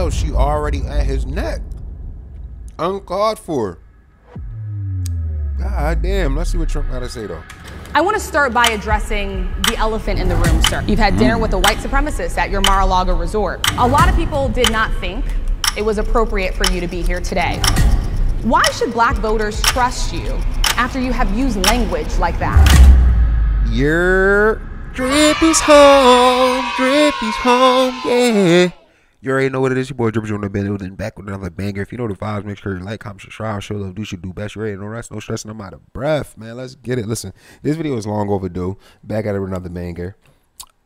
tell, she already at his neck. Uncalled for. God damn. Let's see what Trump got to say, though. I want to start by addressing the elephant in the room, sir. You've had dinner with a white supremacist at your Mar-a-Lago resort. A lot of people did not think it was appropriate for you to be here today. Why should black voters trust you after you have used language like that? Your DriPPie's home. DriPPie's home, yeah. You already know what it is. Your boy DriPPie on the building, back with another banger. If you know the vibes, make sure you like, comment, subscribe, show love, do what you do best. You already know that's no stressing. I'm out of breath, man. Let's get it. Listen, this video is long overdue. Back at it with another banger.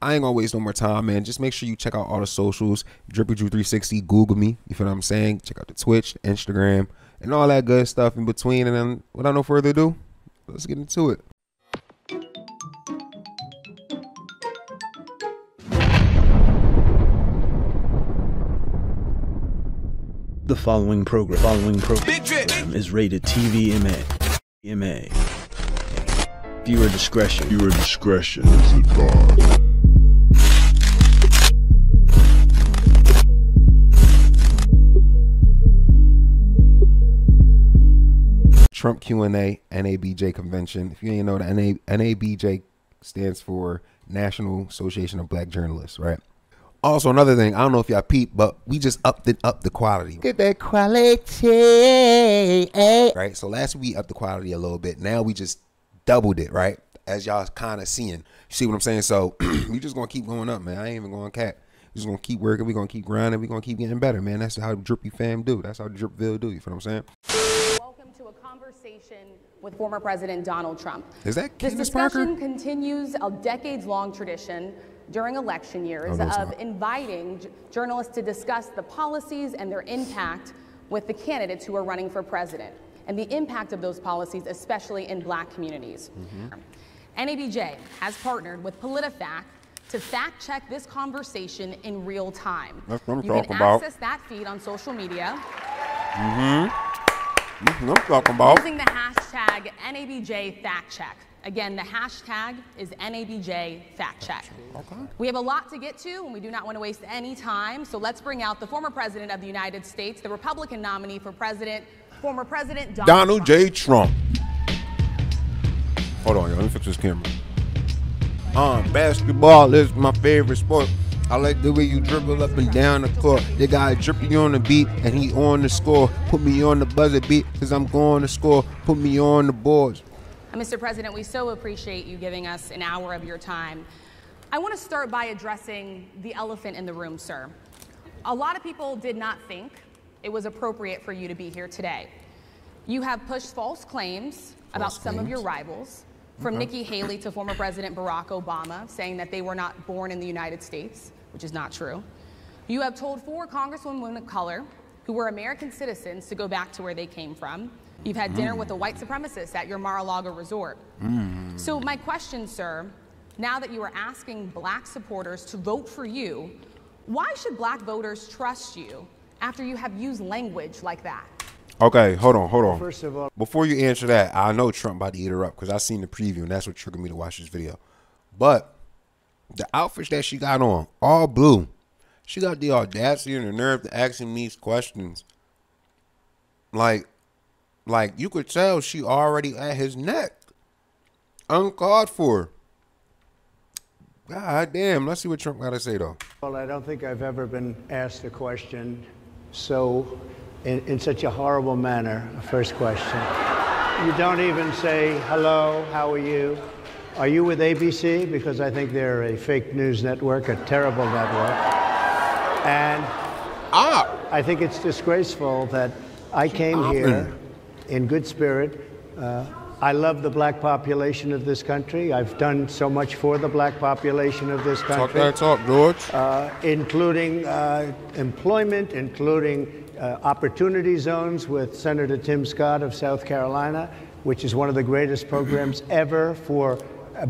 I ain't gonna waste no more time, man. Just make sure you check out all the socials. DriPPie360. Google me. You feel what I'm saying? Check out the Twitch, Instagram, and all that good stuff in between. And then, without no further ado, let's get into it. The following program is rated TV MA. Viewer discretion is advised. Trump Q&A, NABJ convention. If you ain't know, the NABJ stands for National Association of Black Journalists, right? Also, another thing, I don't know if y'all peep, but we just upped the quality. Get that quality. Right? So last week we upped the quality a little bit. Now we just doubled it, right? As y'all kind of seeing. You see what I'm saying? So we just going to keep going up, man. I ain't even going to cap. We're just going to keep working. We're going to keep grinding. We're going to keep getting better, man. That's how DriPPie fam do. That's how DriPPville do. You feel what I'm saying? Welcome to a conversation with former President Donald Trump. Is that This Candace Parker? discussion continues a decades-long tradition during election years of inviting journalists to discuss the policies and their impact with the candidates who are running for president and the impact of those policies, especially in black communities. NABJ has partnered with PolitiFact to fact-check this conversation in real time. That's what I'm You talking can about. access that feed on social media. I'm talking about. Using the hashtag NABJFactCheck. Again, the hashtag is NABJFactCheck. Okay. We have a lot to get to, and we do not want to waste any time, so let's bring out the former president of the United States, the Republican nominee for president, former President Donald J. Trump. Hold on, y'all. Let me fix this camera. Basketball is my favorite sport. I like the way you dribble up and down the court. They got DriPPie on the beat, and he on the score. Put me on the buzzer beat, because I'm going to score. Put me on the boards. Mr. President, we so appreciate you giving us an hour of your time. I want to start by addressing the elephant in the room, sir. A lot of people did not think it was appropriate for you to be here today. You have pushed false claims about some of your rivals, from Nikki Haley to former President Barack Obama, saying that they were not born in the United States, which is not true. You have told 4 congresswomen of color who were American citizens to go back to where they came from. You've had dinner with a white supremacist at your Mar-a-Lago resort. So my question, sir, now that you are asking black supporters to vote for you, why should black voters trust you after you have used language like that? Okay, hold on. First of all, before you answer that, I know Trump about to eat her up because I seen the preview, and that's what triggered me to watch this video. But the outfits that she got on, all blue, she got the audacity and the nerve to ask him these questions. Like you could tell she already at his neck. Uncalled for. God damn. Let's see what Trump got to say, though. well, I don't think I've ever been asked a question so in such a horrible manner. First question. You don't even say, hello, how are you? Are you with ABC? Because I think they're a fake news network, a terrible network. And I think it's disgraceful that I came here in good spirit. I love the black population of this country. I've done so much for the black population of this country. Talk that talk, George. Including employment, including opportunity zones with Senator Tim Scott of South Carolina, which is one of the greatest programs ever for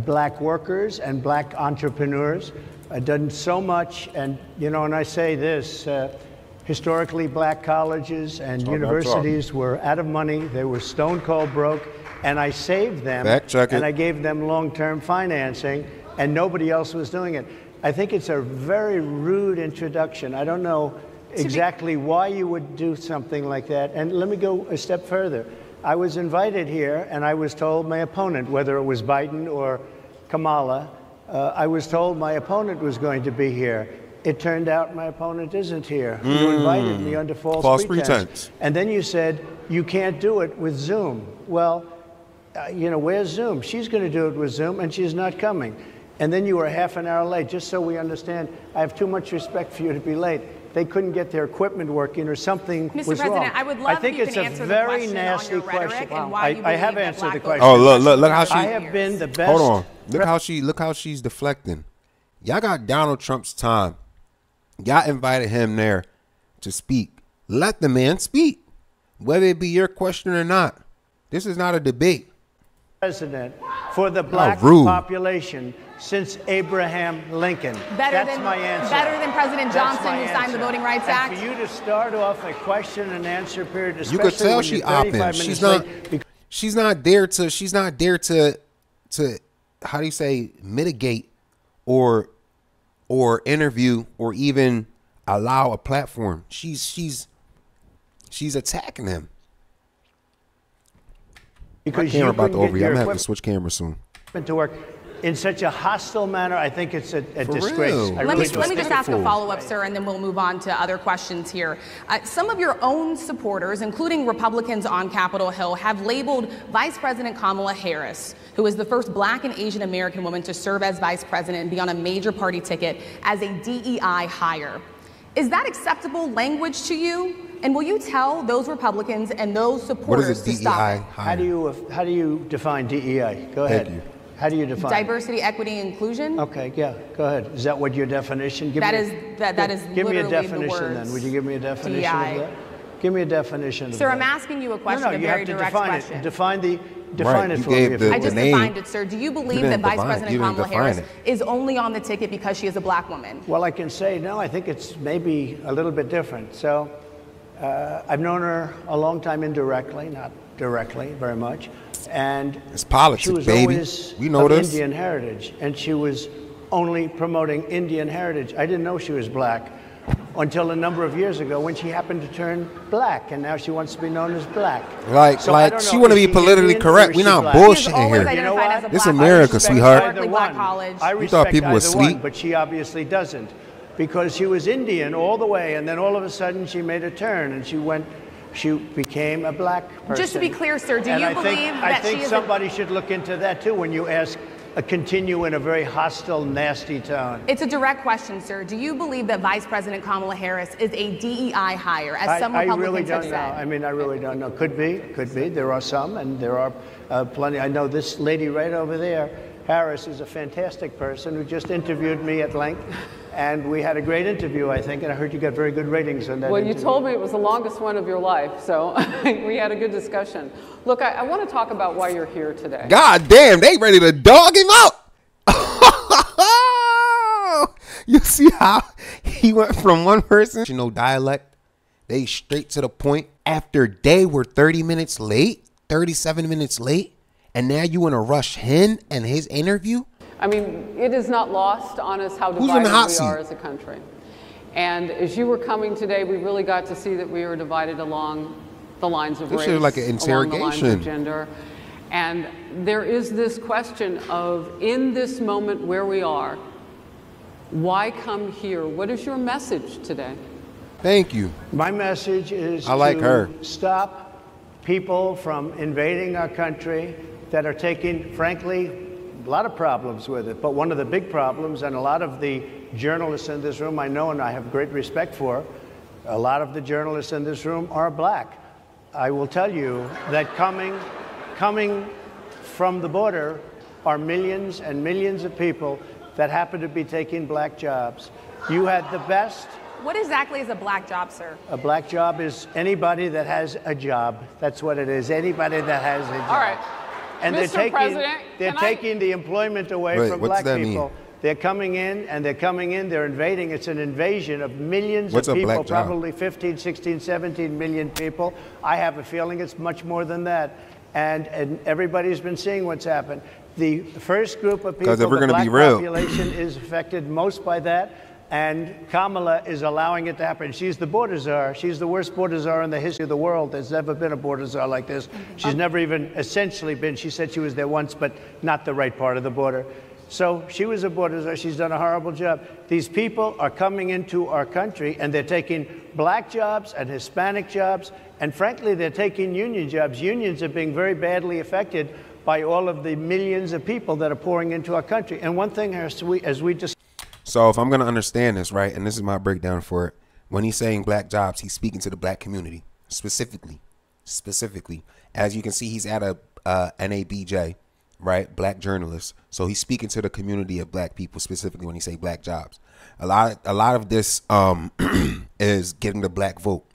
black workers and black entrepreneurs. I've done so much, and you know, and I say this, historically black colleges and universities were out of money. They were stone cold broke, and I saved them, and I gave them long-term financing, and nobody else was doing it. I think it's a very rude introduction. I don't know exactly why you would do something like that. And let me go a step further. I was invited here, and I was told my opponent, whether it was Biden or Kamala, I was told my opponent was going to be here. It turned out my opponent isn't here. You invited me under false pretense. And then you said, you can't do it with Zoom. Well, you know, where's Zoom? She's going to do it with Zoom, and she's not coming. And then you were half an hour late. Just so we understand, I have too much respect for you to be late. They couldn't get their equipment working, or something was wrong. Mr. President, I would love if you can answer the question on your rhetoric and why you I have believe that answered the black question. Oh, look how she. I have been the best. Hold on. Look how she's deflecting. Y'all got Donald Trump's time. Y'all invited him there to speak. Let the man speak, whether it be your question or not. This is not a debate. President for the black population since Abraham Lincoln. That's my answer. Better than President Johnson, who signed the Voting Rights Act. And for you to start off a question and answer period, especially you could tell when she you're 35 minutes late, she's not there to how do you say, mitigate or interview or even allow a platform. She's attacking him. Because you're about to over. I'm gonna gonna have to switch cameras soon. To work in such a hostile manner, I think it's a disgrace. Let me just ask a follow-up, sir, and then we'll move on to other questions here. Some of your own supporters, including Republicans on Capitol Hill, have labeled Vice President Kamala Harris, who is the first black and Asian American woman to serve as vice president and be on a major party ticket, as a DEI hire. Is that acceptable language to you? And will you tell those Republicans and those supporters to stop it? How do you define DEI? Go ahead. How do you define diversity, equity, inclusion? Okay, yeah, go ahead. Is that what your definition? That is give me a literally definition the words then. Would you give me a definition DEI. of that? Give me a definition. Sir, of I'm that. asking you a question, No, a you very have to direct define question. it. Define Right, it you for me. gave the I just name. defined it, sir. Do you believe that Vice President Kamala Harris is only on the ticket because she is a black woman? Well, I can say no. I think it's maybe a little bit different. So I've known her a long time indirectly, not directly very much. And it's politics, she was baby. Always we know of this. Indian heritage, and she was only promoting Indian heritage. I didn't know she was black until a number of years ago when she happened to turn black, and now she wants to be known as black. Like she want to be politically correct. We not bullshitting here. You know what? This America, sweetheart. You thought people were sweet, but she obviously doesn't, because she was Indian all the way, and then all of a sudden she made a turn, and she became a black person. Just to be clear, sir, do you believe that I think somebody should look into that too when you ask. Continue in a very hostile, nasty tone. It's a direct question, sir. Do you believe that Vice President Kamala Harris is a DEI hire, as some Republicans have said? I really don't know. I mean, I really don't know. Could be. There are some, and there are plenty. I know this lady right over there, Harris, is a fantastic person who just interviewed me at length. And we had a great interview, I think, and I heard you got very good ratings on that interview. You told me it was the longest one of your life, so we had a good discussion. Look, I want to talk about why you're here today. God damn, they ready to dog him out. You see how he went from one person, dialect, they straight to the point, after they were 30 minutes late, 37 minutes late, and now you want to rush him and his interview? I mean, it is not lost on us how divided we are as a country. And as you were coming today, we really got to see that we are divided along the lines of race, like an interrogation. along the lines of gender. And there is this question of, in this moment where we are, why come here? What is your message today? Thank you. My message is to stop people from invading our country that are taking, frankly, a lot of problems with it. But one of the big problems, and a lot of the journalists in this room I know and I have great respect for, a lot of the journalists in this room are black. I will tell you that coming from the border are millions and millions of people that happen to be taking black jobs. You had the best. What exactly is a black job, sir? A black job is anybody that has a job. That's what it is. Anybody that has a job. All right. And they're taking the employment away from black people. Mean? They're coming in, they're invading. It's an invasion of millions of people, probably 15, 16, 17 million people. I have a feeling it's much more than that. And everybody's been seeing what's happened. The first group of people, the black population, is affected most by that. And Kamala is allowing it to happen. She's the border czar. She's the worst border czar in the history of the world. There's never been a border czar like this. She's never even essentially been. She said she was there once, but not the right part of the border. So she was a border czar. She's done a horrible job. These people are coming into our country, and they're taking black jobs and Hispanic jobs, and frankly, they're taking union jobs. Unions are being very badly affected by all of the millions of people that are pouring into our country. And one thing, as we just... So if I'm going to understand this, right, and this is my breakdown for it, when he's saying black jobs, he's speaking to the black community specifically. As you can see, he's at a NABJ, right, black journalist. So he's speaking to the community of black people specifically when he say black jobs. A lot of this is getting the black vote,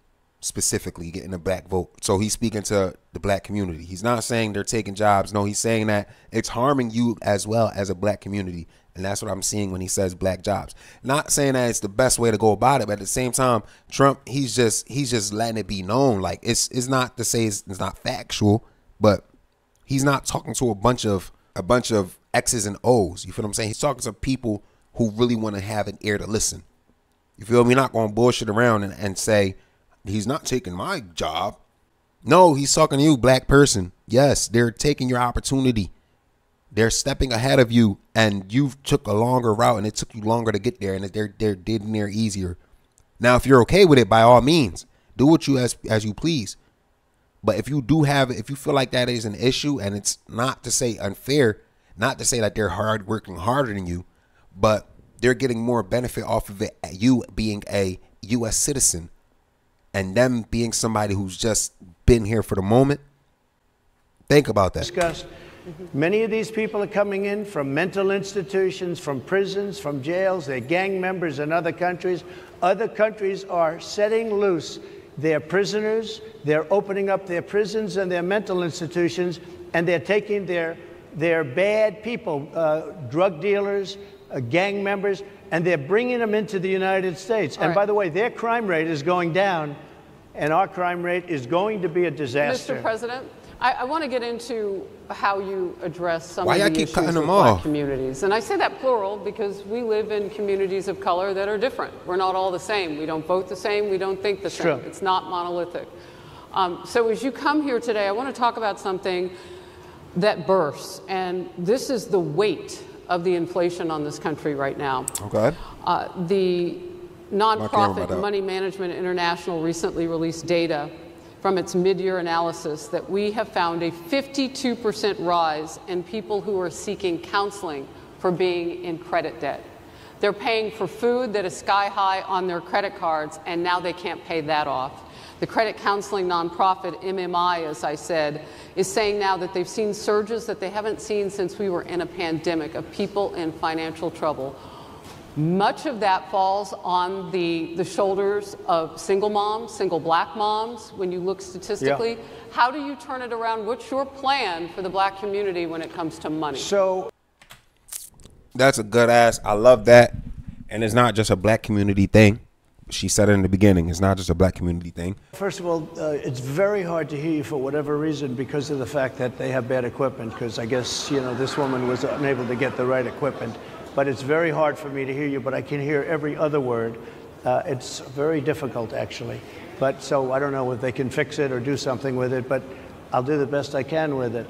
specifically getting the black vote. So he's speaking to the black community. He's not saying they're taking jobs. No, he's saying that it's harming you as well as a black community. And that's what I'm seeing when he says black jobs. Not saying that it's the best way to go about it, but at the same time, Trump, he's just letting it be known. Like it's not to say it's not factual, but he's not talking to a bunch of X's and O's. You feel what I'm saying? He's talking to people who really want to have an ear to listen. You feel me? Not going to bullshit around and say he's not taking my job. No, he's talking to you, black person. Yes, they're taking your opportunity. They're stepping ahead of you, and you took a longer route, and it took you longer to get there, and they're getting there easier. Now, if you're okay with it, by all means, do what you as you please. But if you feel like that is an issue, and it's not to say unfair, not to say that they're working harder than you, but they're getting more benefit off of it, you being a U.S. citizen, and them being somebody who's just been here for the moment. Think about that. Discussed. Many of these people are coming in from mental institutions, from prisons, from jails. They're gang members in other countries. Other countries are setting loose their prisoners. They're opening up their prisons and their mental institutions, and they're taking their bad people, drug dealers, gang members, and they're bringing them into the United States. And by the way, their crime rate is going down, and our crime rate is going to be a disaster. Mr. President, I want to get into how you address some of the issues cutting with them black off? communities. And I say that plural because we live in communities of color that are different. We're not all the same. We don't vote the same. We don't think the same. True. It's not monolithic. So as you come here today, I want to talk about something that bursts. And this is the weight of the inflation on this country right now. Okay. The nonprofit Money Management International recently released data from its mid-year analysis that we have found a 52% rise in people who are seeking counseling for being in credit debt. They're paying for food that is sky high on their credit cards, and now they can't pay that off. The credit counseling nonprofit MMI, as I said, is saying now that they've seen surges that they haven't seen since we were in a pandemic of people in financial trouble. Much of that falls on the shoulders of single moms, single black moms, when you look statistically. Yeah. How do you turn it around? What's your plan for the black community when it comes to money? So that's a good ass. I love that. And it's not just a black community thing. She said it in the beginning. It's not just a black community thing. First of all, it's very hard to hear you for whatever reason because of the fact that they have bad equipment, because I guess, you know, this woman was unable to get the right equipment. But it's very hard for me to hear you, but I can hear every other word. It's very difficult, actually. But so I don't know if they can fix it or do something with it, but I'll do the best I can with it.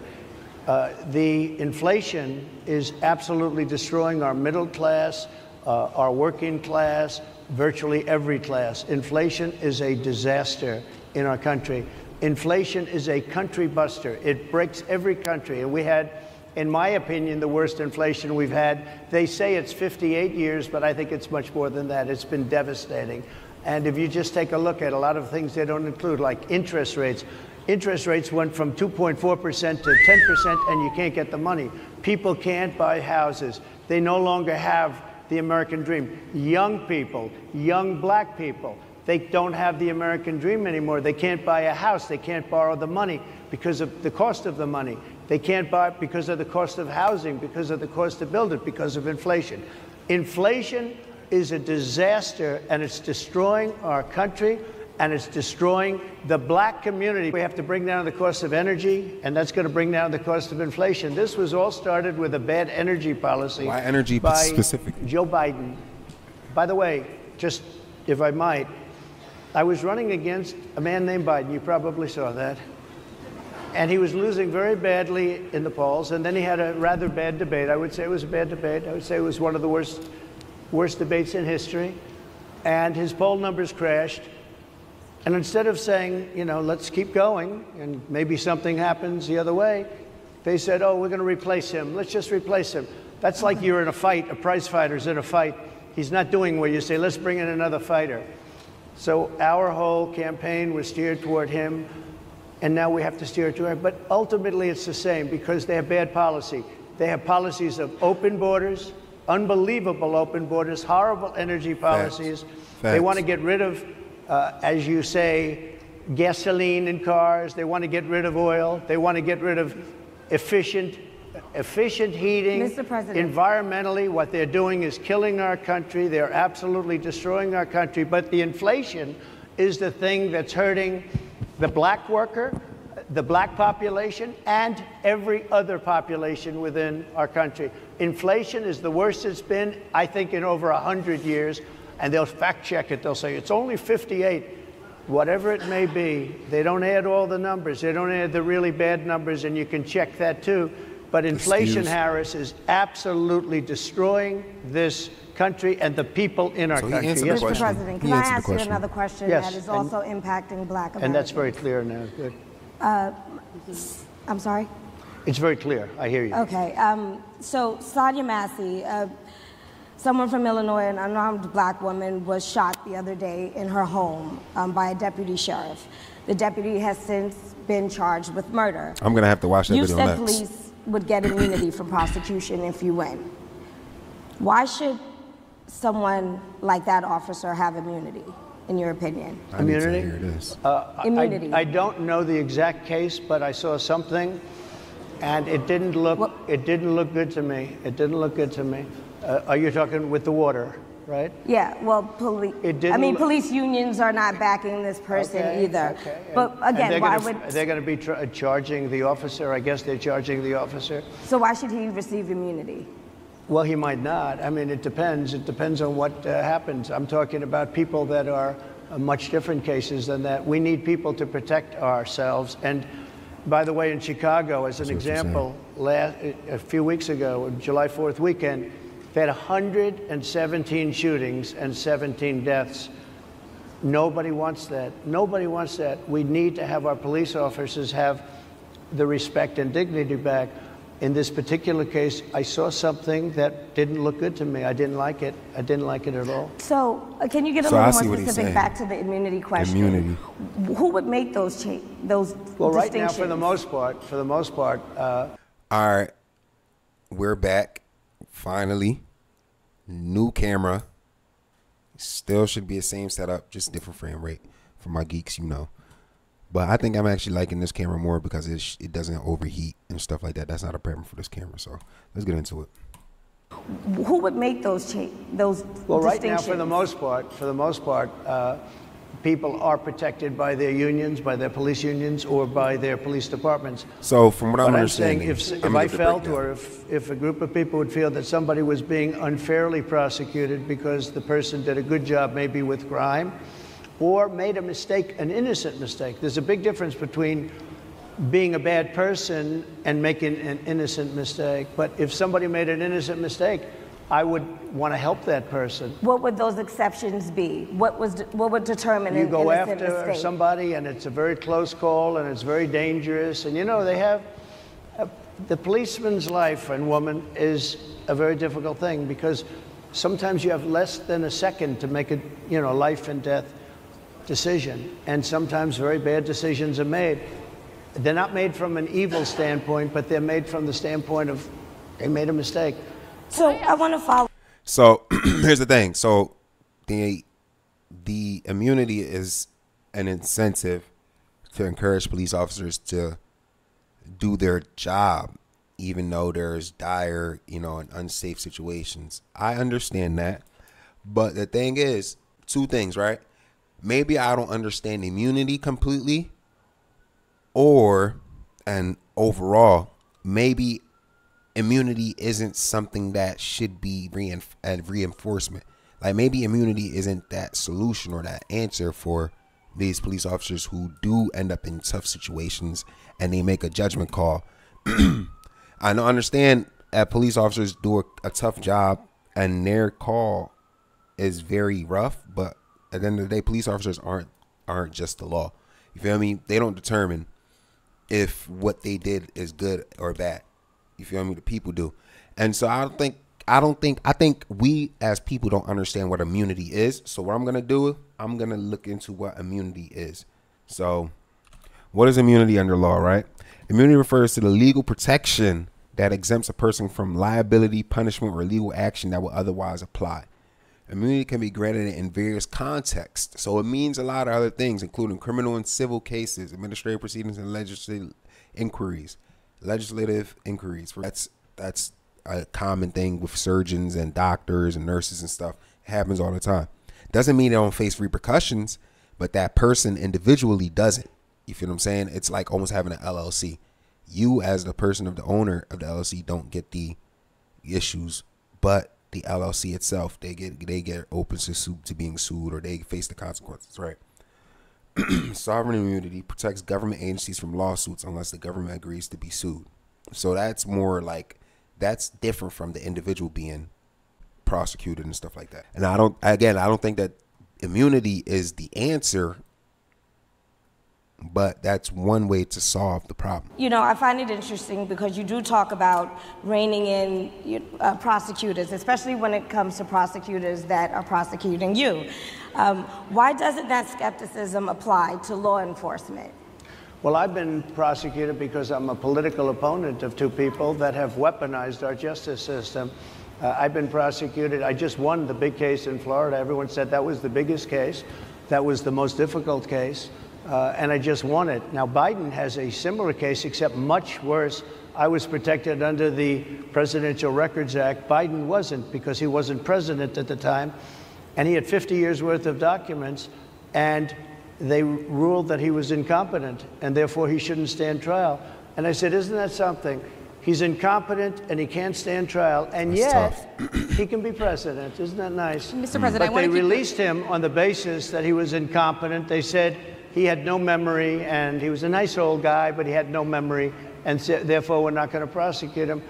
The inflation is absolutely destroying our middle class, our working class, virtually every class. Inflation is a disaster in our country. Inflation is a country buster. It breaks every country. And we had, in my opinion, the worst inflation we've had. They say it's 58 years, but I think it's much more than that. It's been devastating. And if you just take a look at a lot of things they don't include, like interest rates. Interest rates went from 2.4% to 10%, and you can't get the money. People can't buy houses. They no longer have the American dream. Young people, young black people, they don't have the American dream anymore. They can't buy a house. They can't borrow the money because of the cost of the money. They can't buy it because of the cost of housing, because of the cost to build it, because of inflation. Inflation is a disaster, and it's destroying our country, and it's destroying the black community. We have to bring down the cost of energy, and that's going to bring down the cost of inflation. This was all started with a bad energy policy. Why energy by specifically? Joe Biden. By the way, just if I might, I was running against a man named Biden. You probably saw that. And he was losing very badly in the polls. And then he had a rather bad debate. I would say it was a bad debate. I would say it was one of the worst debates in history. And his poll numbers crashed. And instead of saying, you know, let's keep going and maybe something happens the other way, they said, oh, we're going to replace him. Let's just replace him. That's like you're in a fight. A prize fighter's in a fight. He's not doing what you say, let's bring in another fighter. So our whole campaign was steered toward him, and now we have to steer toward him. But ultimately, it's the same because they have bad policy. They have policies of open borders, unbelievable open borders, horrible energy policies. Facts. They want to get rid of, as you say, gasoline in cars. They want to get rid of oil. They want to get rid of efficient heating. Mr. President. Environmentally, what they're doing is killing our country. They're absolutely destroying our country. But the inflation is the thing that's hurting the black worker, the black population, and every other population within our country. Inflation is the worst it's been, I think, in over 100 years. And they'll fact check it. They'll say it's only 58. Whatever it may be, they don't add all the numbers. They don't add the really bad numbers, and you can check that too. But inflation, Harris, is absolutely destroying this country and the people in our country. Yes. Mr. President, can I ask you another question Yes, that is also impacting black Americans? And that's very clear now. Good. I'm sorry? It's very clear. I hear you. Okay. So Sonia Massey, someone from Illinois, an unarmed black woman, was shot the other day in her home by a deputy sheriff. The deputy has since been charged with murder. I'm going to have to watch that video next. You said police would get immunity from prosecution if you win. Why should someone like that officer have immunity, in your opinion? Immunity? Here it is. Immunity. I don't know the exact case, but I saw something, and it didn't look good to me. It didn't look good to me. Are you talking with the water, right? Yeah, well, police unions are not backing this person either. Okay. But again, why would... They're going to be charging the officer. I guess they're charging the officer. So why should he receive immunity? Well, he might not. I mean, it depends. It depends on what happens. I'm talking about people that are much different cases than that. We need people to protect ourselves. And by the way, in Chicago, as an example, a few weeks ago, July 4th weekend, they had 117 shootings and 17 deaths. Nobody wants that. Nobody wants that. We need to have our police officers have the respect and dignity back. In this particular case, I saw something that didn't look good to me. I didn't like it. I didn't like it at all. So can you get a little more specific back to the immunity question? Immunity. Who would make those well, right now, for the most part. All right, we're back. Finally, new camera. Still should be the same setup, just different frame rate for my geeks, you know. But I think I'm actually liking this camera more because it doesn't overheat and stuff like that. That's not a problem for this camera. So let's get into it. Who would make those well, right now, for the most part, people are protected by their unions, by their police unions, or by their police departments. So from what I'm understanding, if I felt, or if a group of people would feel that somebody was being unfairly prosecuted because the person did a good job maybe with crime, or made a mistake, an innocent mistake. There's a big difference between being a bad person and making an innocent mistake. But if somebody made an innocent mistake, I would want to help that person. What would those exceptions be? What would determine an innocent mistake? You go after somebody and it's a very close call and it's very dangerous. And you know, they have, the policeman's life and woman is a very difficult thing because sometimes you have less than a second to make a, you know, life and death decision, and sometimes very bad decisions are made. They're not made from an evil standpoint, but they're made from the standpoint of they made a mistake. So I want to follow. So here's the thing. So the immunity is an incentive to encourage police officers to do their job, even though there's dire, you know, and unsafe situations. I understand that, but the thing is, two things, right? Maybe I don't understand immunity completely, and overall, maybe immunity isn't something that should be reinforcement. Like maybe immunity isn't that solution or that answer for these police officers who do end up in tough situations and they make a judgment call. I understand that police officers do a tough job and their call is very rough, but at the end of the day, police officers aren't just the law. You feel me? They don't determine if what they did is good or bad. You feel me? The people do. And so I think we as people don't understand what immunity is. So what I'm going to do, I'm going to look into what immunity is. So what is immunity under law, right? Immunity refers to the legal protection that exempts a person from liability, punishment, or legal action that will otherwise apply. Immunity can be granted in various contexts. So it means a lot of other things, including criminal and civil cases, administrative proceedings, and legislative inquiries. That's a common thing with surgeons and doctors and nurses and stuff. It happens all the time. Doesn't mean they don't face repercussions, but that person individually doesn't. You feel what I'm saying? It's like almost having an LLC. You as the person of the owner of the LLC don't get the issues, but the LLC itself, they get open to being sued, or they face the consequences, right? Sovereign immunity protects government agencies from lawsuits unless the government agrees to be sued. So that's more like, that's different from the individual being prosecuted and stuff like that. And I don't think that immunity is the answer, but that's one way to solve the problem. You know, I find it interesting because you do talk about reining in prosecutors, especially when it comes to prosecutors that are prosecuting you. Why doesn't that skepticism apply to law enforcement? Well, I've been prosecuted because I'm a political opponent of two people that have weaponized our justice system. I've been prosecuted. I just won the big case in Florida. Everyone said that was the biggest case. That was the most difficult case. And I just won it. Now, Biden has a similar case, except much worse. I was protected under the Presidential Records Act. Biden wasn't, because he wasn't president at the time. And he had 50 years worth of documents. And they ruled that he was incompetent, and therefore he shouldn't stand trial. And I said, isn't that something? He's incompetent and he can't stand trial, and yet he can be president. Isn't that nice? Mr. President, but they released him on the basis that he was incompetent. They said he had no memory, and he was a nice old guy, but he had no memory, and therefore we're not going to prosecute him.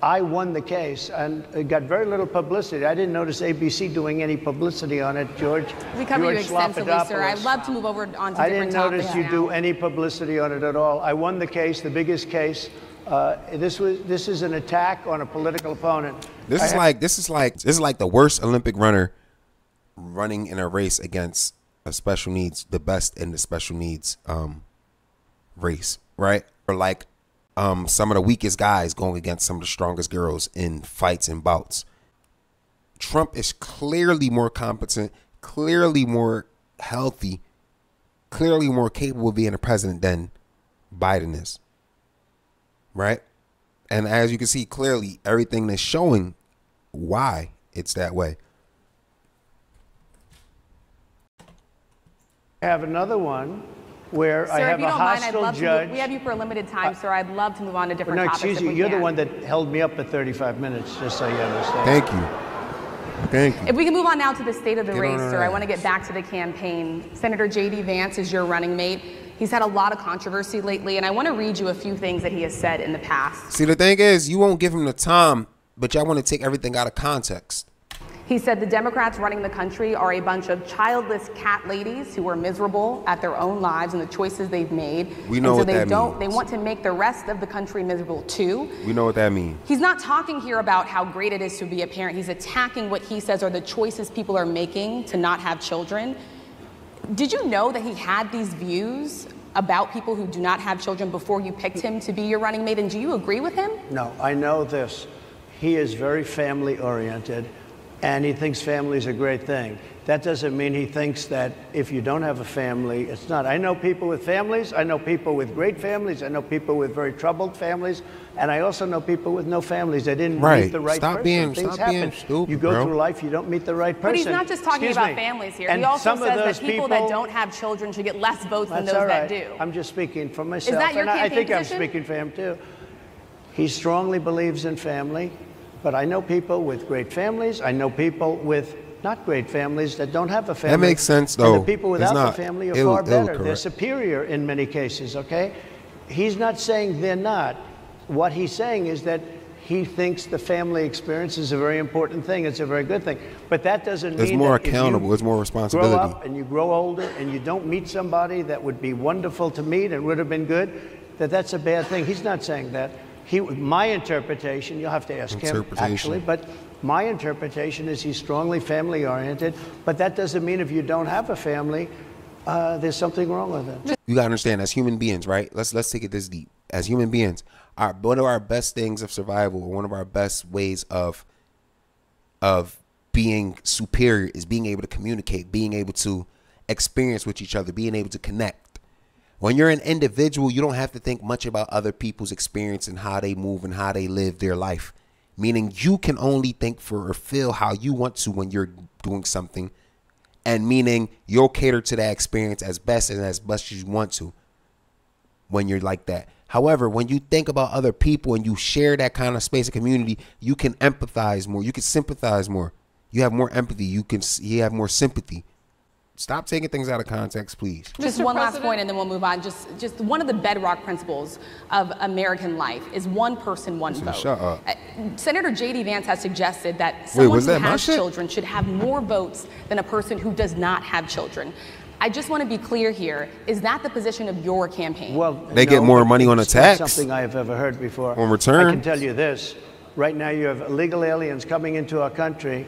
I won the case, and it got very little publicity. I didn't notice ABC doing any publicity on it, George. We cover you extensively, sir. I'd love to move over on to different topics. I didn't notice you do any publicity on it at all. I won the case, the biggest case. This is an attack on a political opponent. This is like the worst Olympic runner running in a race against a special needs, the best in the special needs race, right? Or like some of the weakest guys going against some of the strongest girls in fights and bouts. Trump is clearly more competent, clearly more healthy, clearly more capable of being a president than Biden is. Right? And as you can see clearly, everything is showing why it's that way. I have another one where sir, I have a hostile judge. We have you for a limited time, sir. I'd love to move on to different topics. Excuse you. You're the one that held me up for 35 minutes, just so you understand. Thank you. Thank you. If we can move on now to the state of the race, sir, I want to get back to the campaign. Senator J.D. Vance is your running mate. He's had a lot of controversy lately, and I want to read you a few things that he has said in the past. See, the thing is, you won't give him the time, but y'all want to take everything out of context. He said the Democrats running the country are a bunch of childless cat ladies who are miserable at their own lives and the choices they've made. We know what that means. They want to make the rest of the country miserable too. We know what that means. He's not talking here about how great it is to be a parent. He's attacking what he says are the choices people are making to not have children. Did you know that he had these views about people who do not have children before you picked him to be your running mate? And do you agree with him? No, I know this. He is very family oriented. And he thinks family is a great thing. That doesn't mean he thinks that if you don't have a family, it's not. I know people with families. I know people with great families. I know people with very troubled families. And I also know people with no families. They didn't meet the right person. Things happen. Stupid, you go through life, you don't meet the right person. But he's not just talking about families here. And he also says that people that don't have children should get less votes than those that do. I'm just speaking for myself. Is that your campaign I think position? I'm speaking for him too. He strongly believes in family. But I know people with great families. I know people with not great families that don't have a family. That makes sense, though. And the people without the family are far better. They're superior in many cases, okay? He's not saying they're not. What he's saying is that he thinks the family experience is a very important thing. It's a very good thing. But that doesn't mean it's more that accountable. It's more responsibility. Grow up and you grow older and you don't meet somebody that would be wonderful to meet and would have been good, that's a bad thing. He's not saying that. My interpretation, you'll have to ask him actually, but my interpretation is he's strongly family oriented, but that doesn't mean if you don't have a family, there's something wrong with it. You gotta understand, as human beings, right? Let's take it this deep. As human beings, one of our best things of survival, or one of our best ways of being superior, is being able to communicate, being able to experience with each other, being able to connect. When you're an individual, you don't have to think much about other people's experience and how they move and how they live their life. Meaning you can only think for or feel how you want to when you're doing something. And meaning you'll cater to that experience as best and as much as you want to when you're like that. However, when you think about other people and you share that kind of space of community, you can empathize more. You can sympathize more. You have more empathy. You have more sympathy. Stop taking things out of context, please. Just one last point and then we'll move on. Just one of the bedrock principles of American life is one person, one vote. Shut up. Senator J.D. Vance has suggested that someone who has children should have more votes than a person who does not have children. I just want to be clear here. Is that the position of your campaign? Well, they get more money on a tax. That's something I have ever heard before. On return. I can tell you this. Right now you have illegal aliens coming into our country,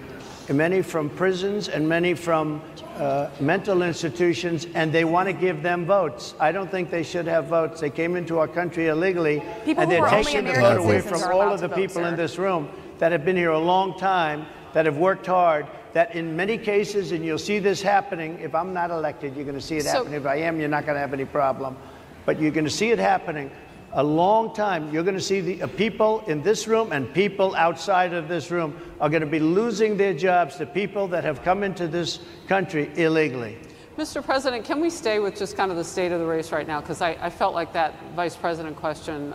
many from prisons and many from mental institutions, and they want to give them votes. I don't think they should have votes. They came into our country illegally, and they're taking the vote away from all of the people in this room that have been here a long time, that have worked hard, that in many cases, and you'll see this happening, if I'm not elected, you're going to see it happening. If I am, you're not going to have any problem. But you're going to see it happening a long time. You're going to see the people in this room and people outside of this room are going to be losing their jobs to people that have come into this country illegally. Mr. President, can we stay with just kind of the state of the race right now? Because I felt like that vice president question,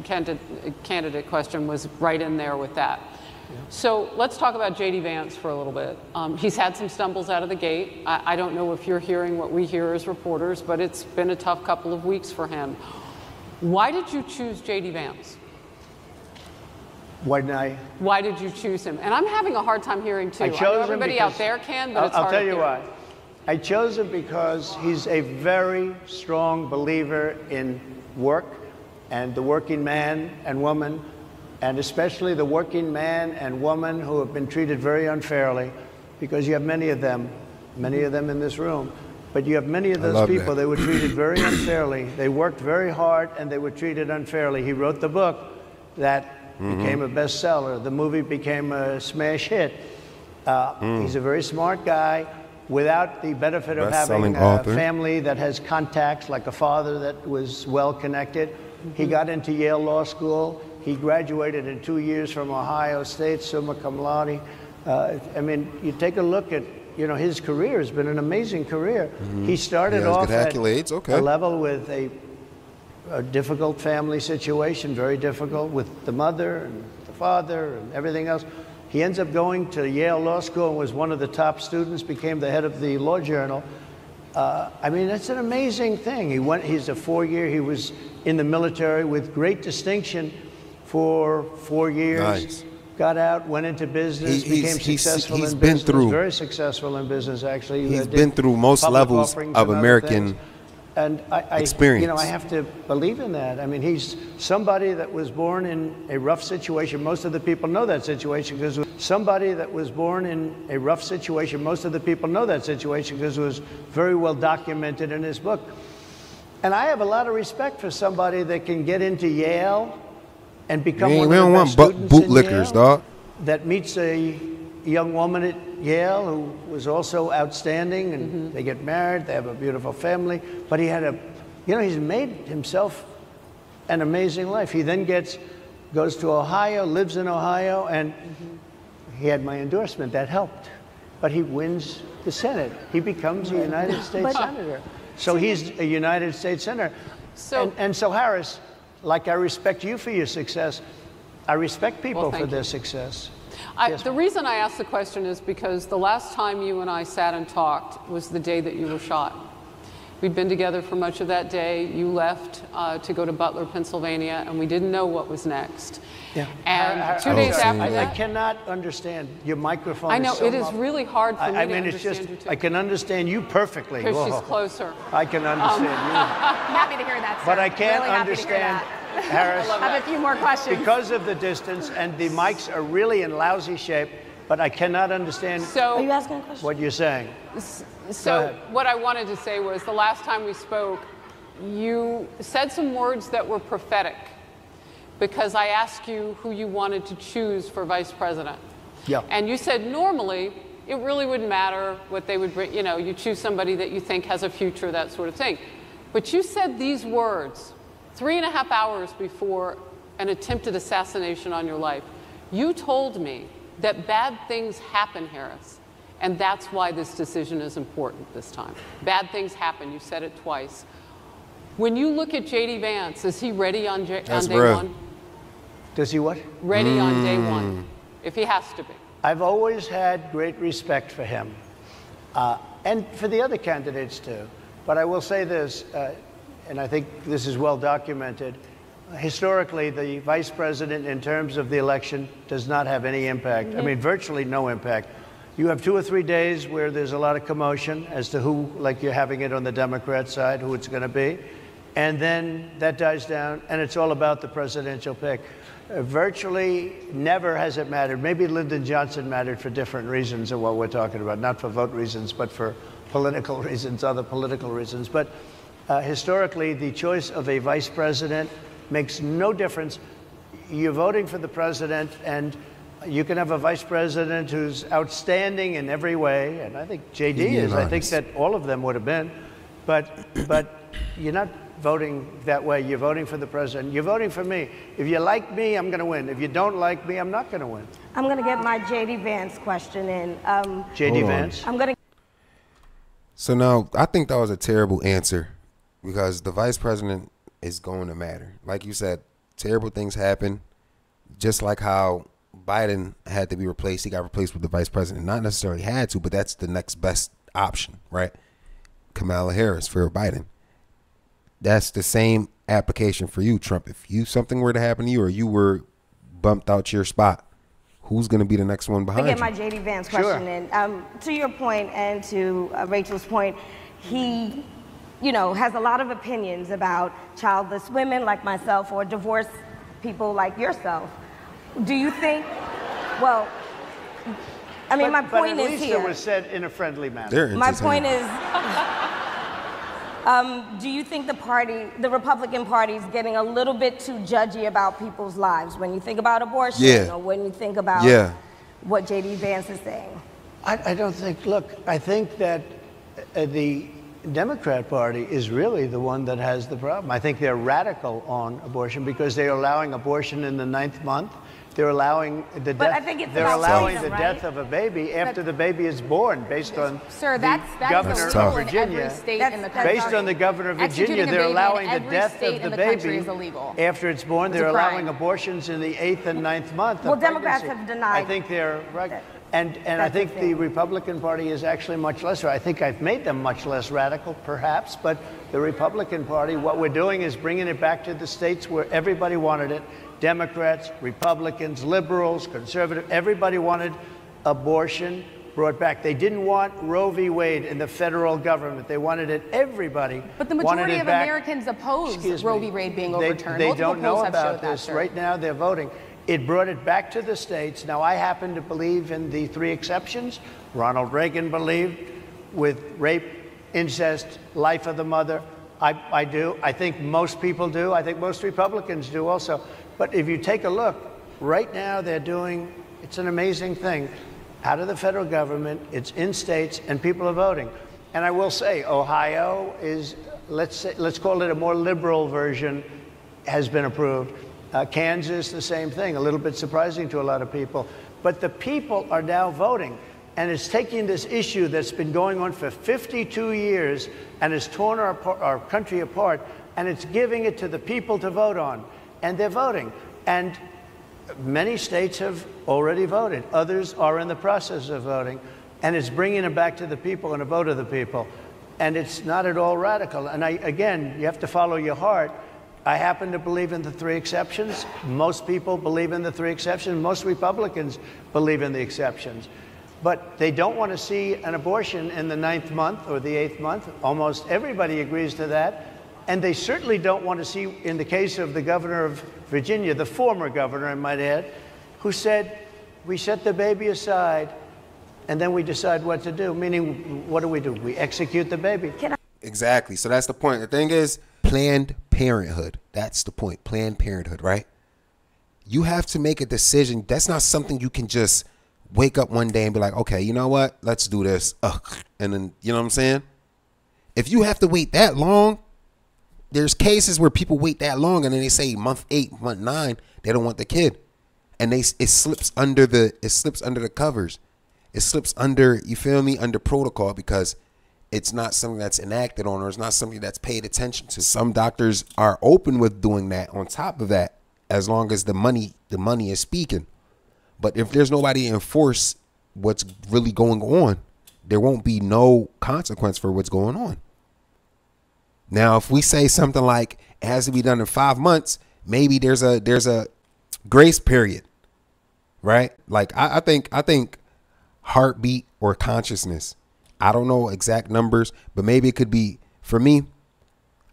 candidate question was right in there with that. Yeah. So let's talk about J.D. Vance for a little bit. He's had some stumbles out of the gate. I don't know if you're hearing what we hear as reporters, but it's been a tough couple of weeks for him. Why did you choose J.D. Vance? Why did you choose him? And I'm having a hard time hearing too. I know everybody out there can, but it's hard to hear. I'll tell you why. I chose him because he's a very strong believer in work and the working man and woman, and especially the working man and woman who have been treated very unfairly, because you have many of them in this room. But you have many of those people, they were treated very unfairly. They worked very hard and they were treated unfairly. He wrote the book that became a bestseller. The movie became a smash hit. He's a very smart guy without the benefit of having a family that has contacts, like a father that was well connected. He got into Yale Law School. He graduated in 2 years from Ohio State, summa cum laude. I mean, you take a look at, you know, his career has been an amazing career. He started off at a level with a difficult family situation, very difficult with the mother and the father and everything else. He ends up going to Yale Law School and was one of the top students, became the head of the Law Journal. I mean, that's an amazing thing. He's a 4-year, he was in the military with great distinction for 4 years. Nice. Got out, went into business, became successful in business. Very successful in business, actually. He's been through most levels of American experience. You know, I have to believe in that. I mean, he's somebody that was born in a rough situation. Most of the people know that situation because somebody that was born in a rough situation. Most of the people know that situation because it was very well documented in his book. And I have a lot of respect for somebody that can get into Yale and become one of the best students in Yale, dog. That meets a young woman at Yale who was also outstanding, and they get married, they have a beautiful family, but he had he's made himself an amazing life. He then goes to Ohio, lives in Ohio, and he had my endorsement. That helped. But he wins the Senate. He becomes a United States Senator. So he's a United States Senator. And so Harris, like I respect you for your success, I respect people for their you. success. The reason I asked the question is because the last time you and I sat and talked was the day that you were shot. We'd been together for much of that day. You left to go to Butler, Pennsylvania, and we didn't know what was next. Yeah. And 2 days after that, I cannot understand your microphone. I know, is so it is really hard for me to understand you too. I can understand you perfectly. Because she's closer. I can understand you. I'm happy to hear that, sir. But I can't really understand, Harris. I have a few more questions. Because of the distance, and the mics are really in lousy shape, but I cannot understand Are you asking a question? what you're saying. So what I wanted to say was the last time we spoke, you said some words that were prophetic because I asked you who you wanted to choose for vice president. Yeah. And you said normally it really wouldn't matter what they would bring, you choose somebody that you think has a future, that sort of thing. But you said these words 3.5 hours before an attempted assassination on your life. You told me that bad things happen, Harris. And that's why this decision is important this time. Bad things happen. You said it twice. When you look at J.D. Vance, is he ready on day one? Does he what? Ready on day one, if he has to be. I've always had great respect for him, and for the other candidates too. But I will say this, and I think this is well documented. Historically, the vice president, in terms of the election, does not have any impact. I mean, virtually no impact. You have 2 or 3 days where there's a lot of commotion as to who, like you're having it on the Democrat side, who it's going to be. And then that dies down, and it's all about the presidential pick. Virtually never has it mattered. Maybe Lyndon Johnson mattered for different reasons of what we're talking about, not for vote reasons, but for political reasons, other political reasons. But historically, the choice of a vice president makes no difference. You're voting for the president, and you can have a vice president who's outstanding in every way, and I think J.D. is. I think that all of them would have been. But you're not voting that way. You're voting for the president. You're voting for me. If you like me, I'm going to win. If you don't like me, I'm not going to win. I'm going to get my J.D. Vance question in. J.D. Vance? I'm going to. So now, I think that was a terrible answer because the vice president is going to matter. Like you said, terrible things happen, just like how Biden had to be replaced. He got replaced with the vice president. Not necessarily had to, but that's the next best option, right? Kamala Harris for Biden. That's the same application for you, Trump. If something were to happen to you or you were bumped out your spot, who's going to be the next one behind you? I get my J.D. Vance question in. To your point and to Rachel's point, he, has a lot of opinions about childless women like myself or divorced people like yourself. Do you think, my point is here. But at least it was said in a friendly manner. My point is, do you think the Republican Party is getting a little bit too judgy about people's lives when you think about abortion or when you think about what J.D. Vance is saying? I don't think, look, I think that the Democrat Party is really the one that has the problem. I think they're radical on abortion because they're allowing abortion in the 9th month. They're allowing the death. They're allowing the death of a baby after the baby is born, based on the governor of Virginia. Based on the governor of Virginia, they're allowing the death of the baby after it's born. They're allowing abortions in the 8th and 9th month. Well, Democrats have denied. I think they're right. And I think the Republican Party is actually much less. I think I've made them much less radical, perhaps. But the Republican Party, what we're doing is bringing it back to the states where everybody wanted it. Democrats, Republicans, liberals, conservative, everybody wanted abortion brought back. They didn't want Roe v. Wade in the federal government. They wanted it, everybody. But the majority of Americans oppose Roe v. Wade being overturned. They don't know about this. Right now they're voting. It brought it back to the states. Now, I happen to believe in the 3 exceptions. Ronald Reagan believed with rape, incest, life of the mother. I do. I think most people do. I think most Republicans do also. But if you take a look, right now they're doing, it's an amazing thing, out of the federal government, it's in states, and people are voting. And I will say, Ohio is, let's call it a more liberal version, has been approved. Kansas, the same thing, a little bit surprising to a lot of people. But the people are now voting. And it's taking this issue that's been going on for 52 years and has torn our country apart, and it's giving it to the people to vote on. And they're voting. And Many states have already voted. Others are in the process of voting. And it's bringing it back to the people and a vote of the people. And it's not at all radical. And again, you have to follow your heart. I happen to believe in the 3 exceptions. Most people believe in the 3 exceptions. Most Republicans believe in the exceptions. But they don't want to see an abortion in the 9th month or the 8th month. Almost everybody agrees to that. And they certainly don't want to see, in the case of the governor of Virginia, the former governor, I might add, who said, we set the baby aside and then we decide what to do. Meaning, what do? We execute the baby. Exactly. So that's the point. The thing is, Planned Parenthood. That's the point. Planned Parenthood, right? You have to make a decision. That's not something you can just wake up one day and be like, okay, you know what? Let's do this. And then, you know what I'm saying? If you have to wait that long, there's cases where people wait that long and then they say month 8, month 9, they don't want the kid. And it slips under the covers. It slips under, you feel me, under protocol, because it's not something that's enacted on, or it's not something that's paid attention to. Some doctors are open with doing that on top of that, as long as the money is speaking. But if there's nobody to enforce what's really going on, there won't be no consequence for what's going on. Now, if we say something like it has to be done in 5 months, maybe there's a grace period, right? Like I think heartbeat or consciousness, I don't know exact numbers, but maybe it could be, for me,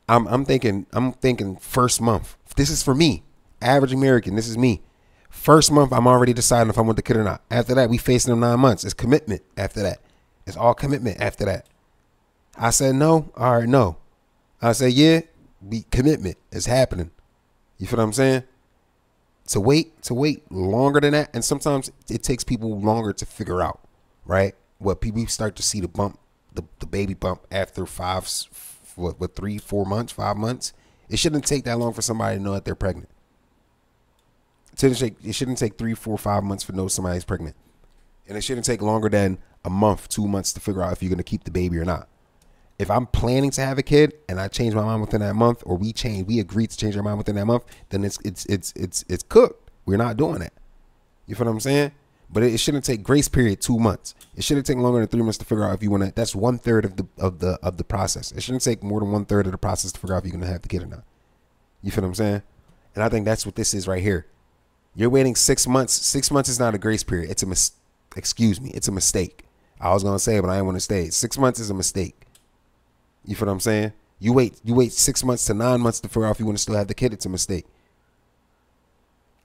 I'm thinking first month. This is for me, average American. This is me. First month, I'm already deciding if I want the kid or not. After that, we facing them 9 months. It's commitment after that. It's all commitment after that. I said no. All right, no. I said yeah. Be commitment. It's happening. You feel what I'm saying? To wait longer than that, and sometimes it takes people longer to figure out, right? What people start to see the bump, the baby bump after 3, 4 months, 5 months. It shouldn't take that long for somebody to know that they're pregnant. It shouldn't take 3, 4, 5 months to know somebody's pregnant. And it shouldn't take longer than a month, 2 months to figure out if you're going to keep the baby or not. If I'm planning to have a kid and I change my mind within that month, or we agree to change our mind within that month, then it's cooked. We're not doing that. You feel what I'm saying? But it shouldn't take grace period 2 months. It shouldn't take longer than 3 months to figure out if you want to. That's 1/3 of the process. It shouldn't take more than 1/3 of the process to figure out if you're going to have the kid or not. You feel what I'm saying? And I think that's what this is right here. You're waiting 6 months. 6 months is not a grace period. It's a mistake. I was going to say it, but I didn't want to say it. 6 months is a mistake. You feel what I'm saying? You wait 6 months to 9 months to figure out if you want to still have the kid. It's a mistake.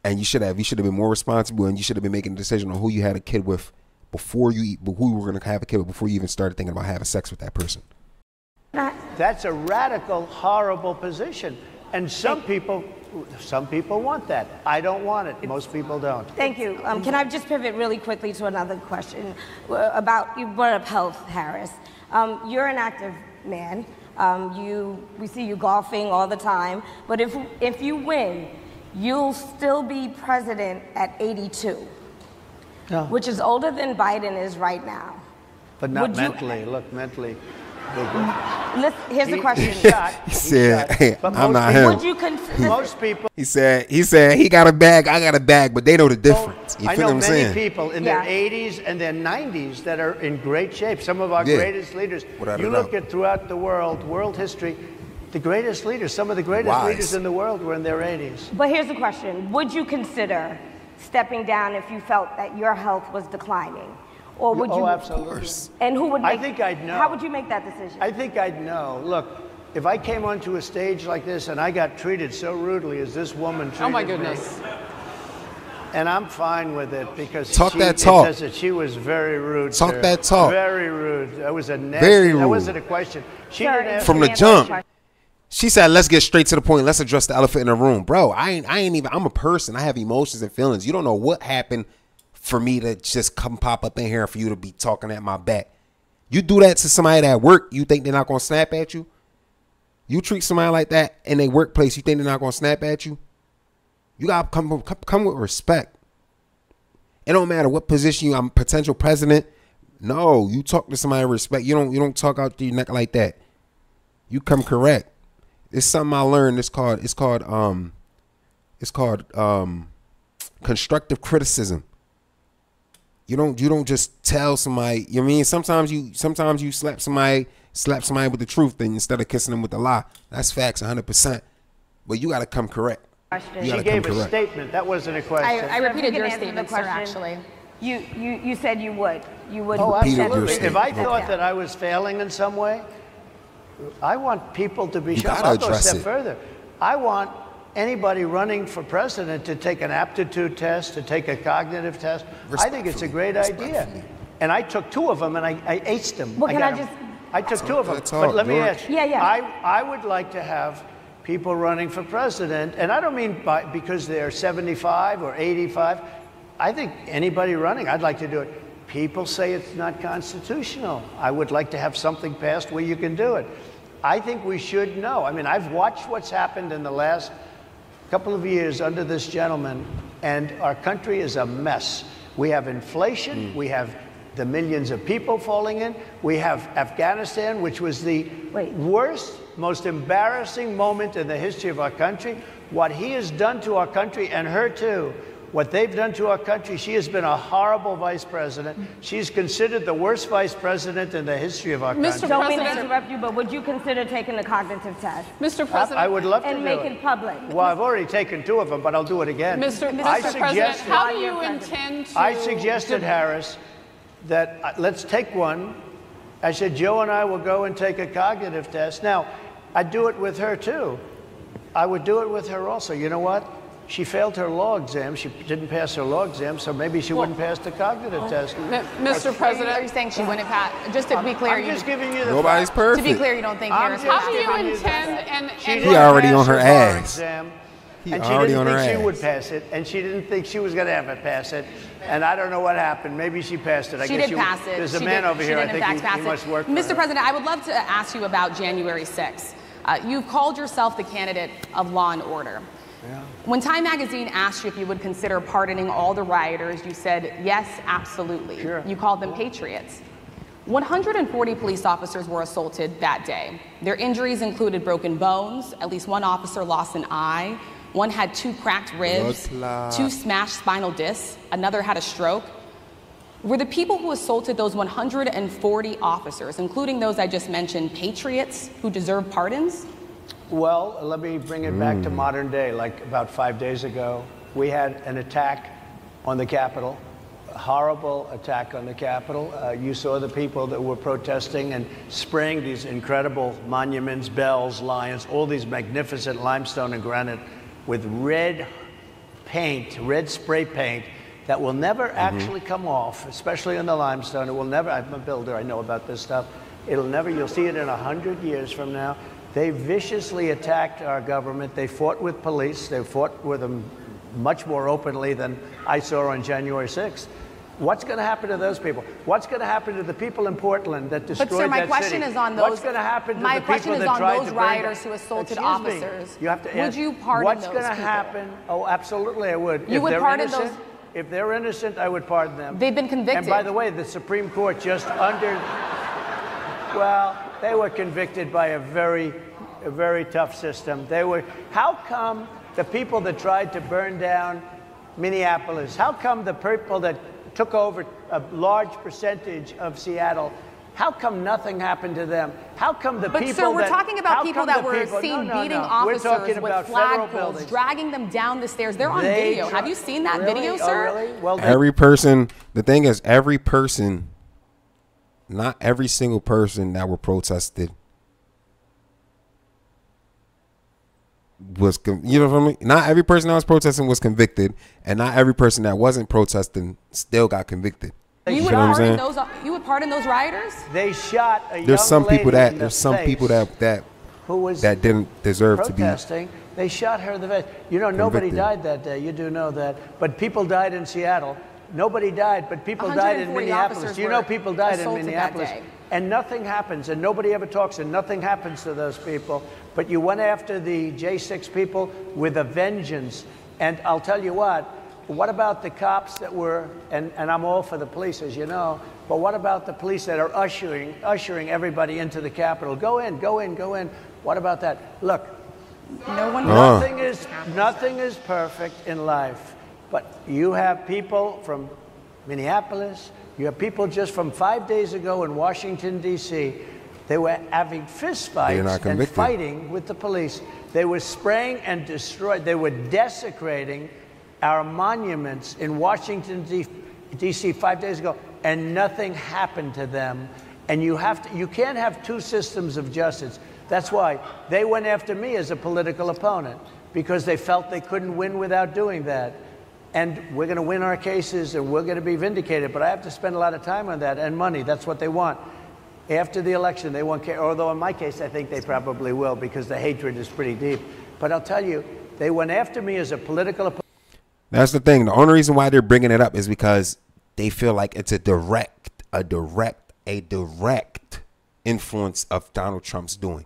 And you should have been more responsible, and you should have been making a decision on who you had a kid with who you were going to have a kid with before you even started thinking about having sex with that person. That's a radical, horrible position. And some people want that. I don't want it. Most people don't. Thank you. Can I just pivot really quickly to another question about, you brought up health, Harris. You're an active man. We see you golfing all the time. But if you win, you'll still be president at 82, which is older than Biden is right now. But not mentally. Look, mentally. Here's the question. He said, hey, I'm not him. Would you consider most people? He said he got a bag, I got a bag, but they know the difference. You I feel know what I'm many saying? people in their 80s and their 90s that are in great shape. Some of our greatest leaders. You look at throughout the world history, the greatest leaders, some of the greatest leaders in the world were in their 80s. But here's the question. Would you consider stepping down if you felt that your health was declining? Or would you? Absolutely. And who would make, I think I'd know. How would you make that decision? I think I'd know. Look, if I came onto a stage like this and I got treated so rudely as this woman treated me. Oh my goodness. And I'm fine with it because talk. It says that she was very rude. Talk that talk. Very rude. That was a nasty. Very rude. That wasn't a question. She didn't ask from the jump. She said, "Let's get straight to the point. Let's address the elephant in the room, bro. I ain't even. I'm a person. I have emotions and feelings. You don't know what happened for me to just come pop up in here and for you to be talking at my back. You do that to somebody at work, you think they're not gonna snap at you? You treat somebody like that in a workplace, you think they're not gonna snap at you? You gotta come with respect. It don't matter what position I'm potential president. No, you talk to somebody with respect. You don't talk out your neck like that. You come correct. It's something I learned. It's called constructive criticism. You don't just tell somebody. You know what I mean, sometimes you slap somebody with the truth, then instead of kissing them with the lie. That's facts, 100%. But you got to come correct. She gave a statement. That wasn't a question. I repeated your statement, sir, actually. You said you would. You would. Oh, absolutely. Statement. If I thought that I was failing in some way, I want people to be sure. I'll go a step further. I want anybody running for president to take an aptitude test, to take a cognitive test. I think it's a great idea. And I took 2 of them, and I aced them. Well, I took 2 of them. But let me ask you. I would like to have people running for president, and I don't mean because they're 75 or 85. I think anybody running, I'd like to do it. People say it's not constitutional. I would like to have something passed where you can do it. I think we should know. I mean, I've watched what's happened in the last couple of years under this gentleman, and our country is a mess. We have inflation. We have the millions of people falling in. We have Afghanistan, which was the worst, most embarrassing moment in the history of our country. What he has done to our country, and her too, what they've done to our country, she has been a horrible vice president. She's considered the worst vice president in the history of our country. Don't mean to interrupt you, but would you consider taking the cognitive test? Mr. President, I would love to do it. And make it public. Well, I've already taken 2 of them, but I'll do it again. Mr. President, how do you intend to... I suggested, Harris, that let's take one. I said, Joe and I will go and take a cognitive test. Now, I'd do it with her, too. I would do it with her also. You know what? She failed her law exam. She didn't pass her law exam, so maybe she wouldn't pass the cognitive test. Mr. President, are you saying she wouldn't pass? Just to be clear, I'm just giving you the nobody's fact. perfect. To be clear, you don't think Harris? How do you intend? He already on her ass. And she didn't think she would pass it, and she didn't think she was going to ever pass it. And I don't know what happened. Maybe she passed it. She did pass it. There's a man over here. I think he must work for her. Mr. President, I would love to ask you about January 6th. You've called yourself the candidate of law and order. Yeah. When Time Magazine asked you if you would consider pardoning all the rioters, you said, yes, absolutely. Sure. You called them patriots. 140 police officers were assaulted that day. Their injuries included broken bones, at least 1 officer lost an eye, 1 had 2 cracked ribs, 2 smashed spinal discs, another had a stroke. Were the people who assaulted those 140 officers, including those I just mentioned, patriots who deserve pardons? Well, let me bring it back to modern day. Like about 5 days ago, we had an attack on the Capitol, a horrible attack on the Capitol. You saw the people that were protesting and spraying these incredible monuments, bells, lions, all these magnificent limestone and granite with red paint, red spray paint that will never actually come off, especially on the limestone. It will never, I'm a builder, I know about this stuff. It'll never, you'll see it in 100 years from now. They viciously attacked our government. They fought with police. They fought with them much more openly than I saw on January 6th. What's going to happen to those people? What's going to happen to the people in Portland that destroyed that city? But sir, my question is on those. What's going to happen to the people that tried to bring... My question is on those rioters who assaulted officers. You have to would you pardon what's those going to people? happen? Oh, absolutely, I would. You would pardon those? If they're innocent, I would pardon them. They've been convicted. And by the way, the Supreme Court just well, they were convicted by a very tough system. They were. How come the people that tried to burn down Minneapolis? How come the people that took over a large percentage of Seattle? How come nothing happened to them? How come the people sir, we're talking about people that were seen beating officers with flagpoles, dragging them down the stairs. They're on video. Have you seen that video, sir? Oh, really? Well, every person, the thing is, every person, not every single person that were protested was, you know what I mean? Not every person that was protesting was convicted, and not every person that wasn't protesting still got convicted. You would pardon those? You would pardon those rioters? They shot a young There's some people lady that in there's the some face people that who was that didn't deserve to be protesting. They shot her in the face. You know, nobody died that day. You do know that, but people died in Seattle. Nobody died, but people died in Minneapolis. You know, people died in Minneapolis, and nothing happens, and nobody ever talks, and nothing happens to those people. But you went after the J6 people with a vengeance, and I'll tell you what. What about the cops that were, and I'm all for the police, as you know, but what about the police that are ushering everybody into the Capitol? Go in, go in, go in. What about that? Look, nothing is perfect in life. But you have people from Minneapolis, you have people just from 5 days ago in Washington, D.C. They were having fist fights and fighting with the police. They were spraying and destroying. They were desecrating our monuments in Washington, D.C. 5 days ago, and nothing happened to them. And you can't have two systems of justice. That's why they went after me as a political opponent, because they felt they couldn't win without doing that. And we're going to win our cases, and we're going to be vindicated. But I have to spend a lot of time on that and money. That's what they want. After the election, they won't care. Although in my case, I think they probably will, because the hatred is pretty deep. But I'll tell you, they went after me as a political opponent. That's the thing. The only reason why they're bringing it up is because they feel like it's a direct influence of Donald Trump's doing.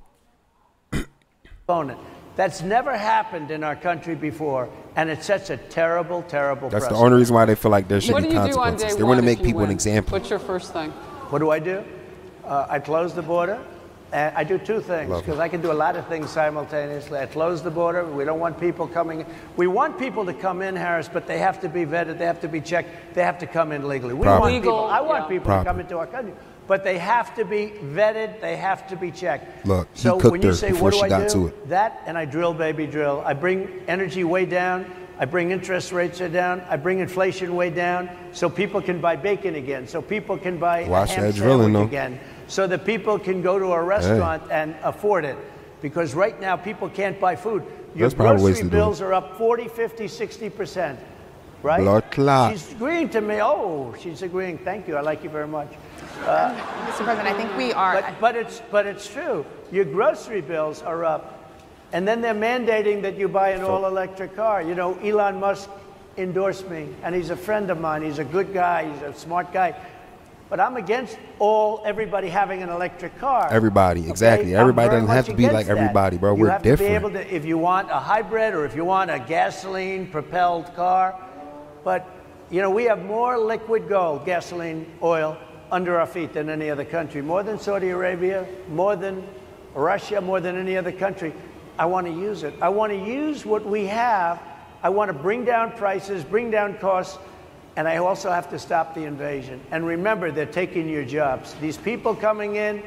That's never happened in our country before, and it sets a terrible, terrible precedent. That's the only reason why they feel like there should be consequences. They want to make people an example. What's your first thing? What do? I close the border. And I do two things, because I can do a lot of things simultaneously. I close the border. We don't want people coming in. We want people to come in, Harris, but they have to be vetted. They have to be checked. They have to come in legally. I want people to come into our country, but they have to be vetted. They have to be checked. Look, so when you say, what do I do? That, and I drill, baby, drill. I bring energy way down. I bring interest rates down. I bring inflation way down, so people can buy bacon again, so people can buy a ham sandwich again, so that people can go to a restaurant and afford it. Because right now, people can't buy food. Your grocery bills are up 40, 50, 60%, right? Blood clot. She's agreeing to me. Oh, she's agreeing. Thank you. I like you very much. Mr. President, I think we are. But it's true. Your grocery bills are up. And then they're mandating that you buy an all-electric car. You know, Elon Musk endorsed me, and he's a friend of mine. He's a good guy. He's a smart guy. But I'm against everybody having an electric car. Everybody, exactly. Everybody doesn't have to be like everybody, bro. We're different. You have to be able to, if you want a hybrid or if you want a gasoline-propelled car. But, you know, we have more liquid gold, gasoline, oil, under our feet than any other country. More than Saudi Arabia, more than Russia, more than any other country. I want to use it. I want to use what we have. I want to bring down prices, bring down costs, and I also have to stop the invasion. And remember, they're taking your jobs. These people coming in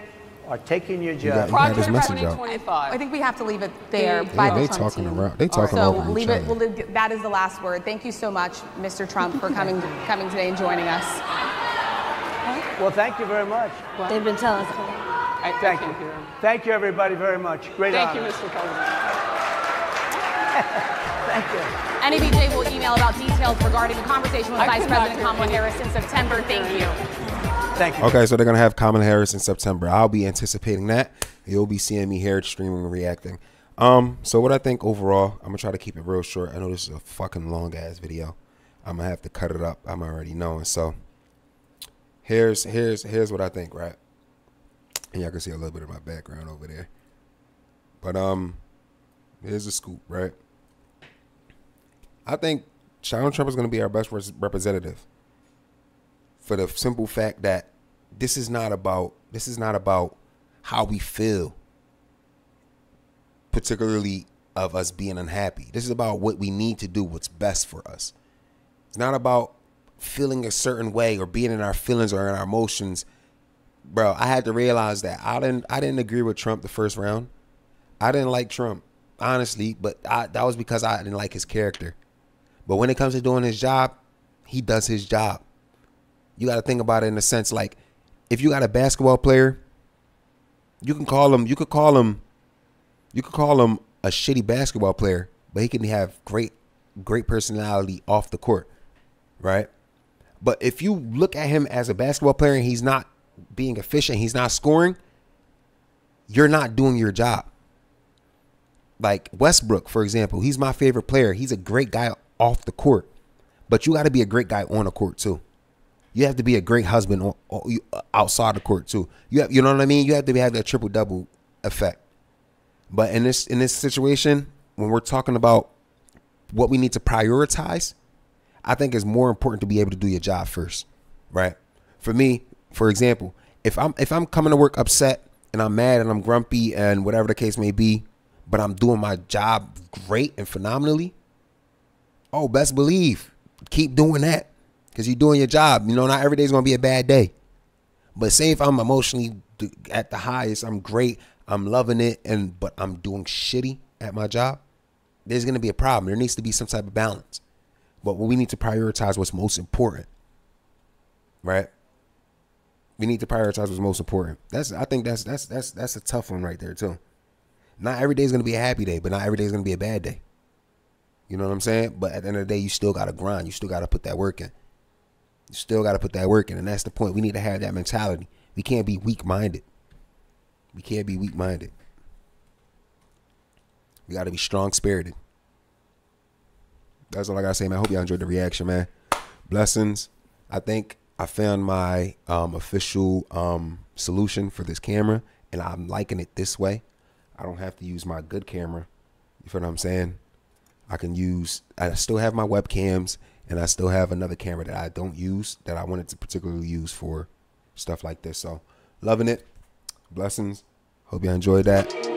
are taking your jobs. Project 2025. I think we have to leave it there. They talking around. They talking over each other. So leave it. That is the last word. Thank you so much, Mr. Trump, for coming today and joining us. Well, thank you very much. They've been telling us. Thank you. Thank you, everybody, very much. Great honor. Thank you, Mr. President. Thank you. NABJ will email about details regarding the conversation with Vice President Kamala Harris in September. Thank you. Thank you. Okay, so they're going to have Kamala Harris in September. I'll be anticipating that. You'll be seeing me here streaming and reacting. So what I think overall, I'm going to try to keep it real short. I know this is a fucking long-ass video. I'm going to have to cut it up. I'm already knowing. So here's what I think, right? And y'all can see a little bit of my background over there. But here's the scoop, right? I think Donald Trump is going to be our best representative, for the simple fact that this is not about how we feel, particularly of us being unhappy. This is about what we need to do, what's best for us. It's not about feeling a certain way or being in our feelings or in our emotions. Bro, I had to realize that I didn't agree with Trump the first round. I didn't like Trump, honestly, but that was because I didn't like his character. But when it comes to doing his job, he does his job. You got to think about it in a sense, like, if you got a basketball player, you could call him a shitty basketball player, but he can have great personality off the court, right? But if you look at him as a basketball player and he's not being efficient, he's not scoring, you're not doing your job. Like Westbrook, for example, he's my favorite player. He's a great guy off the court, but you got to be a great guy on the court too. You have to be a great husband outside the court too. You know what I mean? You have to have that triple-double effect. But in this situation, when we're talking about what we need to prioritize, I think it's more important to be able to do your job first, right? For me, for example, if I'm coming to work upset and I'm mad and I'm grumpy and whatever the case may be, but I'm doing my job great and phenomenally, oh, best believe keep doing that because you're doing your job. You know, not every day is going to be a bad day. But say if I'm emotionally at the highest, I'm great, I'm loving it, but I'm doing shitty at my job, there's going to be a problem. There needs to be some type of balance. But we need to prioritize what's most important, right? We need to prioritize what's most important. I think that's a tough one right there too. Not every day is going to be a happy day, but not every day is going to be a bad day. You know what I'm saying? But at the end of the day, you still got to grind. You still got to put that work in. You still got to put that work in. And that's the point. We need to have that mentality. We can't be weak-minded. We can't be weak-minded. We got to be strong-spirited. That's all I got to say, man. I hope y'all enjoyed the reaction, man. Blessings. I think I found my official solution for this camera, and I'm liking it this way. I don't have to use my good camera. You feel what I'm saying? I still have my webcams, and I still have another camera that I don't use that I wanted to particularly use for stuff like this. So loving it. Blessings. Hope y'all enjoyed that.